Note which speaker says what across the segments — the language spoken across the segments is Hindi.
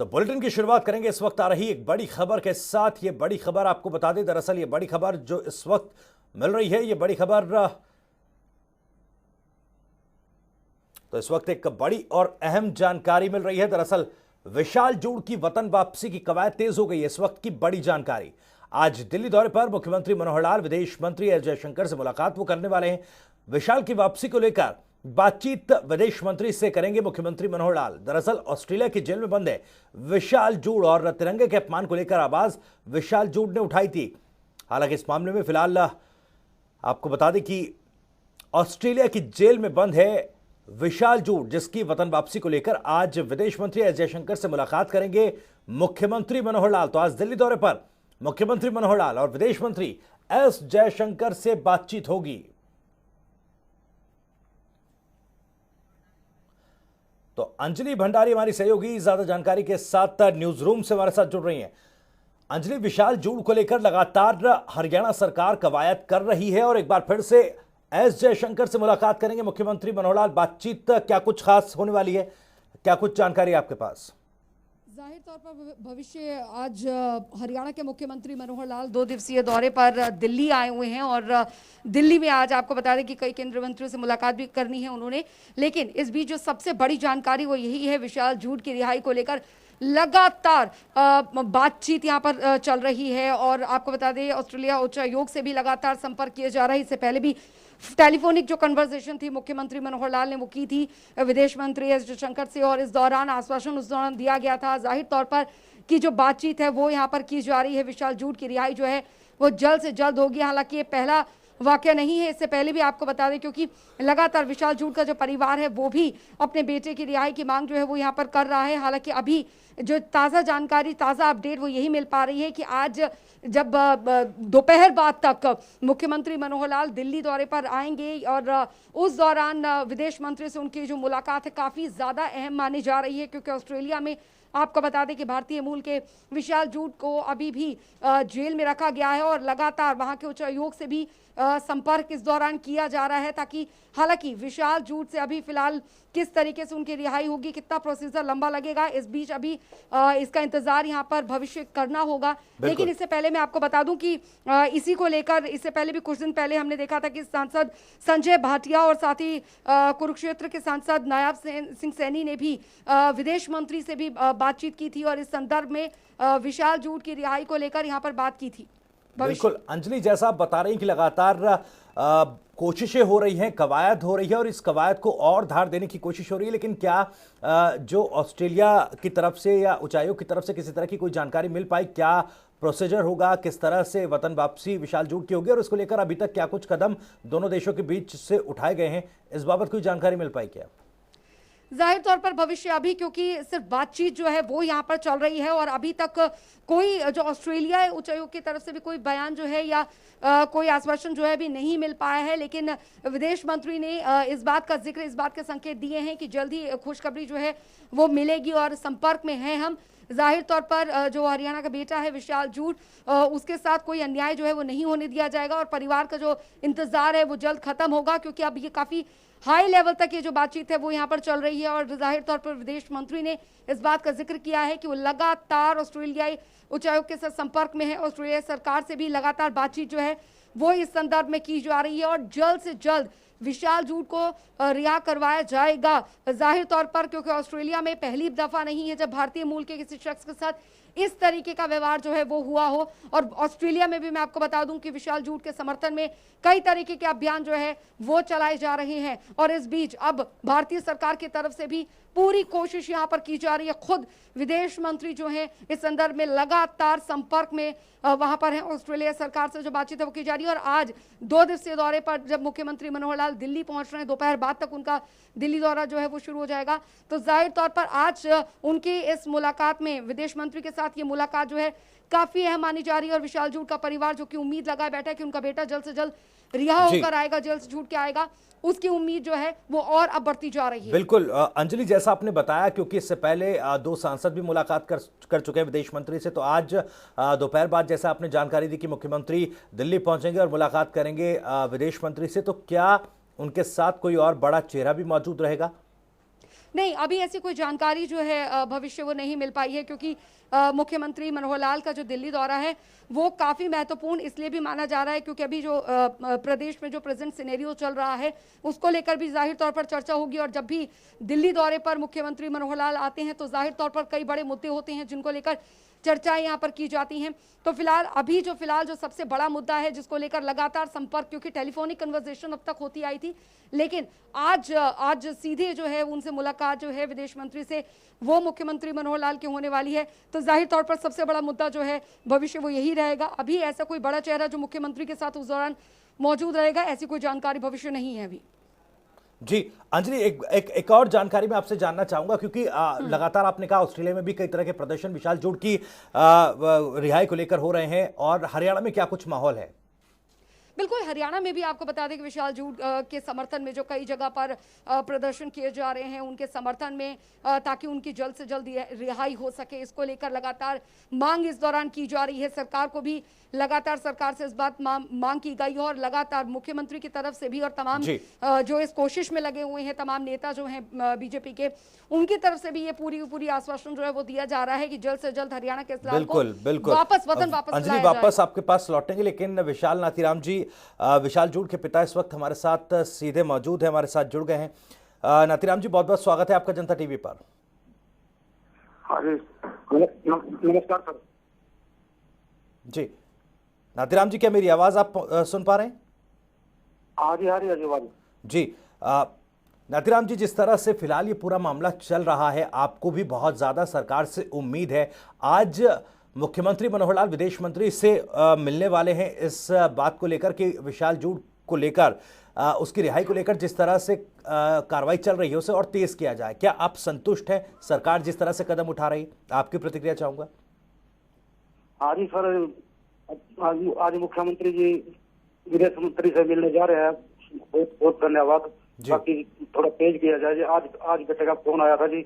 Speaker 1: तो बुलेटिन की शुरुआत करेंगे इस वक्त आ रही एक बड़ी खबर के साथ। ये बड़ी खबर आपको बता दें, दरअसल ये बड़ी खबर जो इस वक्त मिल रही है, ये बड़ी खबर तो इस वक्त एक बड़ी और अहम जानकारी मिल रही है। दरअसल विशाल जूड़ की वतन वापसी की कवायद तेज हो गई है। इस वक्त की बड़ी जानकारी, आज दिल्ली दौरे पर मुख्यमंत्री मनोहर लाल विदेश मंत्री एस जयशंकर से मुलाकात वो करने वाले हैं। विशाल की वापसी को लेकर बातचीत विदेश मंत्री से करेंगे मुख्यमंत्री मनोहर लाल। दरअसल ऑस्ट्रेलिया की जेल में बंद है विशाल जूड़ और तिरंगे के अपमान को लेकर आवाज विशाल जूड़ ने उठाई थी। हालांकि इस मामले में फिलहाल आपको बता दें कि ऑस्ट्रेलिया की जेल में बंद है विशाल जूड़, जिसकी वतन वापसी को लेकर आज विदेश मंत्री एस जयशंकर से मुलाकात करेंगे मुख्यमंत्री मनोहर लाल। तो आज दिल्ली दौरे पर मुख्यमंत्री मनोहर लाल और विदेश मंत्री एस जयशंकर से बातचीत होगी। तो अंजलि भंडारी हमारी सहयोगी ज्यादा जानकारी के साथ न्यूज रूम से हमारे साथ जुड़ रही हैं। अंजलि, विशाल जूड़ को लेकर लगातार हरियाणा सरकार कवायद कर रही है और एक बार फिर से एस जयशंकर से मुलाकात करेंगे मुख्यमंत्री मनोहर लाल। बातचीत क्या कुछ खास होने वाली है, क्या कुछ जानकारी आपके पास?
Speaker 2: जाहिर तौर पर भविष्य आज हरियाणा के मुख्यमंत्री मनोहर लाल 2 दिवसीय दौरे पर दिल्ली आए हुए हैं और दिल्ली में आज आपको बता दें कि कई केंद्रीय मंत्रियों से मुलाकात भी करनी है उन्होंने। लेकिन इस बीच जो सबसे बड़ी जानकारी वो यही है, विशाल जूड़ की रिहाई को लेकर लगातार बातचीत यहाँ पर चल रही है। और आपको बता दें ऑस्ट्रेलिया उच्चायोग से भी लगातार संपर्क किया जा रहा है। इससे पहले भी टेलीफोनिक जो कन्वर्सेशन थी मुख्यमंत्री मनोहर लाल ने वो की थी विदेश मंत्री एस जयशंकर से, और इस दौरान आश्वासन उस दौरान दिया गया था जाहिर तौर पर कि जो बातचीत है वो यहाँ पर की जा रही है। विशाल जूड़ की रिहाई जो है वो जल्द से जल्द होगी। हालांकि ये पहला वाकया नहीं है, इससे पहले भी आपको बता दें क्योंकि लगातार विशाल जूड़ का जो परिवार है वो भी अपने बेटे की रिहाई की मांग जो है वो यहाँ पर कर रहा है। हालांकि अभी जो ताज़ा जानकारी, ताज़ा अपडेट वो यही मिल पा रही है कि आज जब दोपहर बाद तक मुख्यमंत्री मनोहर लाल दिल्ली दौरे पर आएंगे और उस दौरान विदेश मंत्री से उनकी जो मुलाकात है काफ़ी ज़्यादा अहम मानी जा रही है। क्योंकि ऑस्ट्रेलिया में आपको बता दें कि भारतीय मूल के विशाल जूड़ को अभी भी जेल में रखा गया है और लगातार वहां के उच्चायोग से भी संपर्क इस दौरान किया जा रहा है, ताकि हालांकि विशाल जूड़ से अभी फिलहाल किस तरीके से उनकी रिहाई होगी, कितना प्रोसीजर लंबा लगेगा, इस बीच अभी इसका इंतजार यहाँ पर भविष्य करना होगा। लेकिन इससे पहले मैं आपको बता दूं कि इसी को लेकर इससे पहले भी कुछ दिन पहले हमने देखा था कि सांसद संजय भाटिया और साथ ही कुरुक्षेत्र के सांसद नायब सिंह सैनी ने भी विदेश मंत्री से भी बातचीत की थी और इस संदर्भ में विशाल जूड़ की रिहाई को लेकर यहाँ पर बात की थी।
Speaker 1: बिल्कुल अंजलि, जैसा आप बता रही हैं कि लगातार कोशिशें हो रही हैं, कवायद हो रही है और इस कवायद को और धार देने की कोशिश हो रही है, लेकिन क्या जो ऑस्ट्रेलिया की तरफ से या उच्चायोग की तरफ से किसी तरह की कोई जानकारी मिल पाई? क्या प्रोसीजर होगा, किस तरह से वतन वापसी विशाल जूड़ की होगी और इसको लेकर अभी तक क्या कुछ कदम दोनों देशों के बीच से उठाए गए हैं, इस बाबत कोई जानकारी मिल पाई क्या?
Speaker 2: जाहिर तौर पर भविष्य अभी क्योंकि सिर्फ बातचीत जो है वो यहाँ पर चल रही है और अभी तक कोई जो ऑस्ट्रेलिया उच्चायोग की तरफ से भी कोई बयान जो है या कोई आश्वासन जो है अभी नहीं मिल पाया है। लेकिन विदेश मंत्री ने इस बात का जिक्र, इस बात के संकेत दिए हैं कि जल्द ही खुशखबरी जो है वो मिलेगी और संपर्क में हैं हम। जाहिर तौर पर जो हरियाणा का बेटा है विशाल जूड़, उसके साथ कोई अन्याय जो है वो नहीं होने दिया जाएगा और परिवार का जो इंतजार है वो जल्द खत्म होगा। क्योंकि अब ये काफ़ी हाई लेवल तक ये जो बातचीत है वो यहाँ पर चल रही है और जाहिर तौर पर विदेश मंत्री ने इस बात का जिक्र किया है कि वो लगातार ऑस्ट्रेलियाई उच्चायोग के साथ संपर्क में है। ऑस्ट्रेलिया सरकार से भी लगातार बातचीत जो है वो इस संदर्भ में की जा रही है और जल्द से जल्द विशाल जूड़ को रिहा करवाया जाएगा। जाहिर तौर पर क्योंकि ऑस्ट्रेलिया में पहली दफा नहीं है जब भारतीय मूल के किसी शख्स के साथ इस तरीके का व्यवहार जो है वो हुआ हो। और ऑस्ट्रेलिया में भी मैं आपको बता दूं कि विशाल जूड़ के समर्थन में कई तरीके के अभियान जो है वो चलाए जा रहे हैं और इस बीच अब भारतीय सरकार की तरफ से भी पूरी कोशिश यहाँ पर की जा रही है। खुद विदेश मंत्री जो हैं इस संदर्भ में लगातार संपर्क में वहां पर हैं। ऑस्ट्रेलिया सरकार से जो बातचीत है वो की जा रही है और आज 2 दिवसीय दौरे पर जब मुख्यमंत्री मनोहर लाल दिल्ली पहुंच रहे हैं, दोपहर बाद तक उनका दिल्ली दौरा जो है वो शुरू हो जाएगा। तो जाहिर तौर पर आज उनकी इस मुलाकात में विदेश मंत्री के साथ ये मुलाकात जो है काफी अहम मानी जा रही है और विशाल जूड़ का परिवार जो कि उम्मीद लगाए बैठा है कि उनका बेटा जल्द से जल्द रिहा होकर आएगा, जल्द से छूट के आएगा, उसकी उम्मीद जो है वो और अब बढ़ती जा रही है।
Speaker 1: बिल्कुल अंजलि, जैसा आपने बताया, क्योंकि इससे पहले 2 सांसद भी मुलाकात कर चुके हैं विदेश मंत्री से, तो आज दोपहर बाद जैसा आपने जानकारी दी कि मुख्यमंत्री दिल्ली पहुंचेंगे और मुलाकात करेंगे विदेश मंत्री से, तो क्या उनके साथ कोई और बड़ा चेहरा भी मौजूद रहेगा?
Speaker 2: नहीं, अभी ऐसी कोई जानकारी जो है भविष्य वो नहीं मिल पाई है, क्योंकि मुख्यमंत्री मनोहर लाल का जो दिल्ली दौरा है वो काफ़ी महत्वपूर्ण इसलिए भी माना जा रहा है क्योंकि अभी जो प्रदेश में जो प्रेजेंट सिनेरियो चल रहा है उसको लेकर भी जाहिर तौर पर चर्चा होगी। और जब भी दिल्ली दौरे पर मुख्यमंत्री मनोहर लाल आते हैं तो जाहिर तौर पर कई बड़े मुद्दे होते हैं जिनको लेकर चर्चाएं यहाँ पर की जाती हैं। तो फिलहाल जो सबसे बड़ा मुद्दा है जिसको लेकर लगातार संपर्क, क्योंकि टेलीफोनिक कन्वर्सेशन अब तक होती आई थी, लेकिन आज सीधे जो है उनसे मुलाकात जो है विदेश मंत्री से वो मुख्यमंत्री मनोहर लाल की होने वाली है। तो जाहिर तौर पर सबसे बड़ा मुद्दा जो है भविष्य वो यही रहेगा। अभी ऐसा कोई बड़ा चेहरा जो मुख्यमंत्री के साथ उस दौरान मौजूद रहेगा, ऐसी कोई जानकारी भविष्य नहीं है अभी।
Speaker 1: जी अंजलि, एक और जानकारी मैं आपसे जानना चाहूंगा, क्योंकि लगातार आपने कहा ऑस्ट्रेलिया में भी कई तरह के प्रदर्शन विशाल जूड़ की रिहाई को लेकर हो रहे हैं, और हरियाणा में क्या कुछ माहौल है?
Speaker 2: बिल्कुल, हरियाणा में भी आपको बता दें कि विशाल जूड़ के समर्थन में जो कई जगह पर प्रदर्शन किए जा रहे हैं उनके समर्थन में, ताकि उनकी जल्द से जल्द रिहाई हो सके, इसको लेकर लगातार मांग इस दौरान की जा रही है। सरकार को भी लगातार सरकार से इस बात मांग की गई है, और लगातार मुख्यमंत्री की तरफ से भी, और तमाम जो इस कोशिश में लगे हुए हैं तमाम नेता जो हैं बीजेपी के, उनकी तरफ से भी ये पूरी आश्वासन जो है वो दिया जा रहा है कि जल्द से जल्द हरियाणा के इस लाल को वापस वतन वापस
Speaker 1: अंजलि वापस आपके पास लौटेंगे, लेकिन विशाल नाथीराम जी, विशाल जूड़ के पिता इस वक्त हमारे साथ सीधे मौजूद है, हमारे साथ जुड़ गए हैं। नाथीराम जी, बहुत बहुत स्वागत है आपका जनता टीवी पर।
Speaker 3: हाँ जी, नमस्कार सर।
Speaker 1: जी नाथीराम जी, क्या मेरी आवाज आप सुन पा रहे हैं?
Speaker 3: हाँ जी आवाज।
Speaker 1: जी नाथीराम जी, जिस तरह से फिलहाल ये पूरा मामला चल रहा है, आपको भी बहुत ज्यादा सरकार से उम्मीद है। आज मुख्यमंत्री मनोहर लाल विदेश मंत्री से मिलने वाले हैं इस बात को लेकर कि विशाल जूड़ को लेकर, उसकी रिहाई को लेकर जिस तरह से कार्रवाई चल रही है उसे और तेज किया जाए। क्या आप संतुष्ट हैं सरकार जिस तरह से कदम उठा रही है? आपकी प्रतिक्रिया चाहूंगा।
Speaker 3: हाँ जी सर, आज मुख्यमंत्री जी विदेश मंत्री से मिलने जा रहे हैं, बहुत बहुत धन्यवाद। बाकी थोड़ा तेज किया जाए। आज बेटे का फोन आया था जी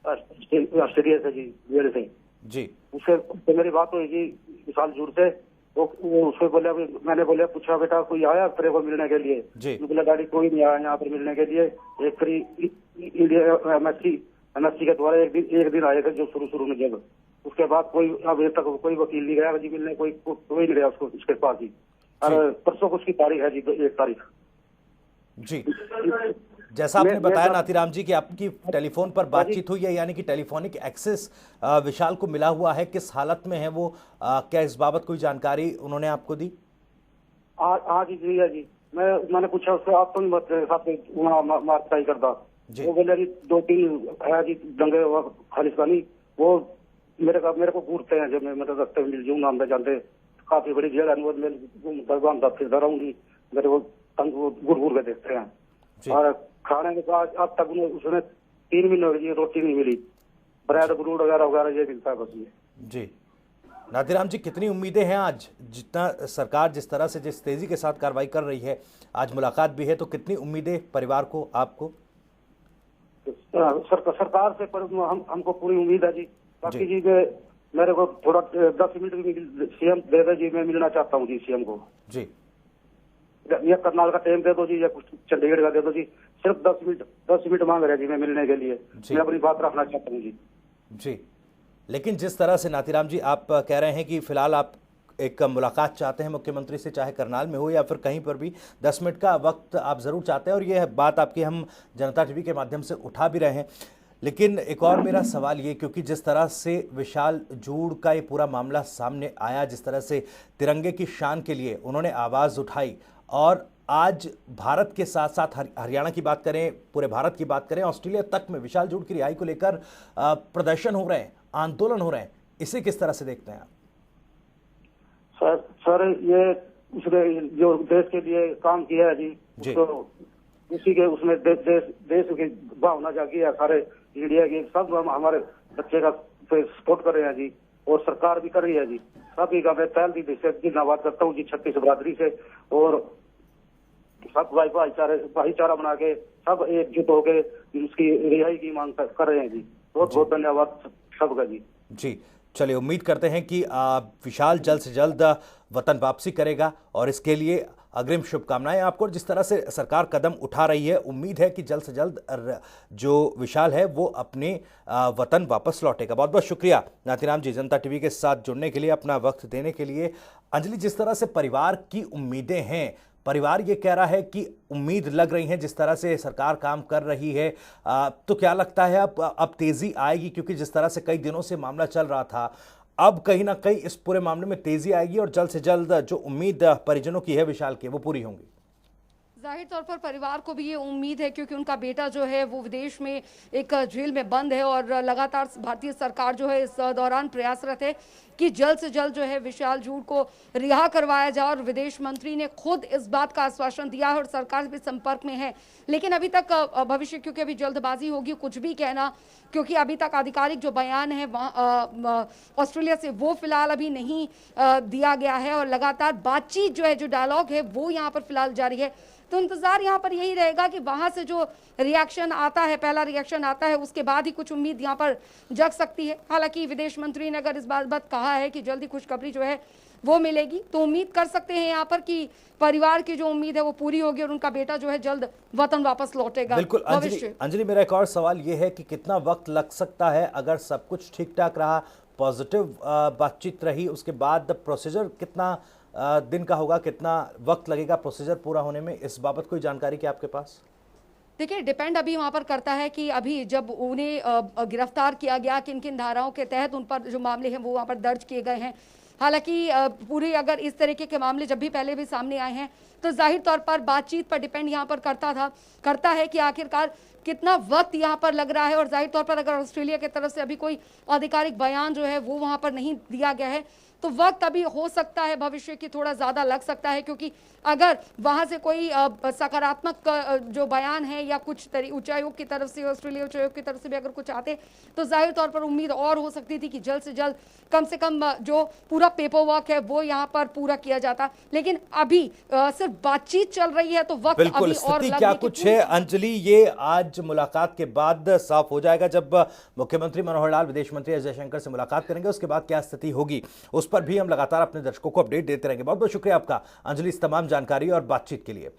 Speaker 3: ऑस्ट्रेलिया से जी उससे तो मेरी बात हुई जी विशाल जूड़ से। वो उससे बोला, मैंने बोला पूछा बेटा कोई आया तेरे को मिलने के लिए? बोला डैडी कोई नहीं आया यहाँ पर मिलने के लिए। एक फ्री इंडिया एमएससी के द्वारा एक दिन आए थे जो शुरू में, जब उसके बाद कोई अभी तक कोई वकील नहीं गया जी मिलने, कोई नहीं गया उसके पास जी। और परसों को उसकी तारीख है जी, 1 तारीख।
Speaker 1: जी जैसा आपने बताया नाथीराम जी कि आपकी टेलीफोन पर बातचीत हुई है, यानी कि टेलीफोनिक एक्सेस विशाल को मिला हुआ है, किस हालत में है वो, क्या इस बाबत कोई जानकारी उन्होंने आपको दी?
Speaker 3: आज जी है जी। मैंने पूछा उससे, आप तो मारता ही करता। वो बोले जी 2-3 है जी दंगे खालिस्तानी, वो मेरे को घूरते हैं जब मैं मतलब रस्ते में मिल जाऊँ नाम जानते। काफी बड़ी जेल है, भगवान साहब फिर रहूंगी, मेरे को घूर के देखते हैं। और खाने में आज तक उसने 3 महीने हो गए रोटी नहीं मिली, ब्रेड ब्रूड वगैरह ये मिलता है बस ये।
Speaker 1: जी नाथीराम जी, कितनी उम्मीदें हैं आज, जितना सरकार जिस तरह से जिस तेजी के साथ कार्रवाई कर रही है, आज मुलाकात भी है, तो कितनी उम्मीदें परिवार को, आपको?
Speaker 3: सरकार से हमको पूरी उम्मीद है जी। बाकी जी मेरे को थोड़ा 10 मिनट भी सीएम दे दे जी, मैं मिलना चाहता हूँ जी सीएम को
Speaker 1: जी।
Speaker 3: या करनाल का टाइम दे दो जी, या कुछ चंडीगढ़ का दे दो जी। सिर्फ 10 मिनट मांग रहे जी मैं मिलने के लिए। मैं अपनी बात रखना चाहता हूँ जी।
Speaker 1: लेकिन जिस तरह से नाथीराम जी आप कह रहे हैं कि फिलहाल आप एक मुलाकात चाहते हैं मुख्यमंत्री से, चाहे करनाल में हो या फिर कहीं पर भी, 10 मिनट का वक्त आप जरूर चाहते हैं, और यह बात आपकी हम जनता टीवी के माध्यम से उठा भी रहे हैं। लेकिन एक और मेरा सवाल ये, क्योंकि जिस तरह से विशाल जूड़ का ये पूरा मामला सामने आया, जिस तरह से तिरंगे की शान के लिए उन्होंने आवाज़ उठाई, और आज भारत के साथ साथ हरियाणा की बात करें, पूरे भारत की बात करें, ऑस्ट्रेलिया तक में विशाल जूड़ की रिहाई को लेकर प्रदर्शन हो रहे हैं, आंदोलन हो रहे हैं, इसे किस तरह से देखते हैं आप?
Speaker 3: सर ये उसने जो देश के लिए काम किया है जी, तो उसी के उसमें देश की भावना जागी है। सारे मीडिया की सब हमारे बच्चे का सपोर्ट कर रहे हैं जी, और सरकार भी कर रही है जी। सभी का मैं तहल दिल से धन्यवाद करता हूँ जी, 36 बरादरी से, और सब भाईचारा बना के सब एकजुट होके उसकी रिहाई की मांग कर रहे हैं जी। बहुत बहुत धन्यवाद सबका जी।
Speaker 1: चलिए, उम्मीद करते हैं कि विशाल जल्द से जल्द वतन वापसी करेगा, और इसके लिए अग्रिम शुभकामनाएं आपको। और जिस तरह से सरकार कदम उठा रही है, उम्मीद है कि जल्द से जल्द जो विशाल है वो अपने वतन वापस लौटेगा। बहुत बहुत शुक्रिया नाथीराम जी जनता टीवी के साथ जुड़ने के लिए, अपना वक्त देने के लिए। अंजलि, जिस तरह से परिवार की उम्मीदें हैं, परिवार ये कह रहा है कि उम्मीद लग रही है जिस तरह से सरकार काम कर रही है, तो क्या लगता है अब तेजी आएगी? क्योंकि जिस तरह से कई दिनों से मामला चल रहा था, अब कहीं ना कहीं इस पूरे मामले में तेजी आएगी और जल्द से जल्द जो उम्मीद परिजनों की है विशाल की, वो पूरी होंगी।
Speaker 2: जाहिर तौर पर परिवार को भी ये उम्मीद है, क्योंकि उनका बेटा जो है वो विदेश में एक जेल में बंद है और लगातार भारतीय सरकार जो है इस दौरान प्रयासरत है कि जल्द से जल्द जो है विशाल जूड़ को रिहा करवाया जाए। और विदेश मंत्री ने खुद इस बात का आश्वासन दिया है और सरकार भी संपर्क में है। लेकिन अभी तक भविष्य, क्योंकि अभी जल्दबाजी होगी कुछ भी कहना, क्योंकि अभी तक आधिकारिक जो बयान है ऑस्ट्रेलिया से वो फिलहाल अभी नहीं दिया गया है और लगातार बातचीत जो है, जो डायलॉग है वो यहाँ पर फिलहाल जारी है। तो इंतजार यहाँ पर यही रहेगा कि वहां से जो रिएक्शन आता है, पहला रिएक्शन आता है, उसके बाद ही कुछ उम्मीद यहाँ पर जग सकती है। हालांकि विदेश मंत्री ने अगर इस बात कहा है कि जल्दी खुशखबरी जो है वो मिलेगी, तो उम्मीद कर सकते हैं यहाँ पर कि परिवार की जो उम्मीद है वो पूरी होगी और उनका बेटा जो है जल्द वतन वापस लौटेगा।
Speaker 1: बिल्कुल अंजलि, मेरा एक और सवाल ये है कि कितना वक्त लग सकता है अगर सब कुछ ठीक ठाक रहा, पॉजिटिव बातचीत रही, उसके बाद प्रोसीजर कितना दिन का होगा, कितना वक्त लगेगा प्रोसीजर पूरा होने में? इस बाबत कोई जानकारी क्या आपके पास?
Speaker 2: देखिए, डिपेंड अभी वहाँ पर करता है कि अभी जब उन्हें गिरफ्तार किया गया, किन किन धाराओं के तहत उन पर जो मामले हैं वो वहाँ पर दर्ज किए गए हैं। हालांकि पूरे अगर इस तरीके के मामले जब भी पहले भी सामने आए हैं तो जाहिर तौर पर बातचीत पर डिपेंड यहाँ पर करता है कि आखिरकार कितना वक्त यहाँ पर लग रहा है। और जाहिर तौर पर अगर ऑस्ट्रेलिया की तरफ से अभी कोई आधिकारिक बयान जो है वो वहाँ पर नहीं दिया गया है, तो वक्त अभी हो सकता है भविष्य की थोड़ा ज़्यादा लग सकता है। क्योंकि अगर वहाँ से कोई सकारात्मक जो बयान है या कुछ उच्चायोग की तरफ से, ऑस्ट्रेलिया उच्चायोग की तरफ से भी अगर कुछ आते, तो जाहिर तौर पर उम्मीद और हो सकती थी कि जल्द से जल्द कम से कम जो पूरा पेपर वर्क है वो यहाँ पर पूरा किया जाता। लेकिन अभी सिर्फ बातचीत चल रही है, तो वक्त
Speaker 1: बिल्कुल
Speaker 2: अभी और
Speaker 1: क्या कुछ है अंजलि, ये आज मुलाकात के बाद साफ हो जाएगा। जब मुख्यमंत्री मनोहर लाल विदेश मंत्री एस जयशंकर से मुलाकात करेंगे, उसके बाद क्या स्थिति होगी उस पर भी हम लगातार अपने दर्शकों को अपडेट देते रहेंगे। बहुत बहुत शुक्रिया आपका अंजलि इस तमाम जानकारी और बातचीत के लिए।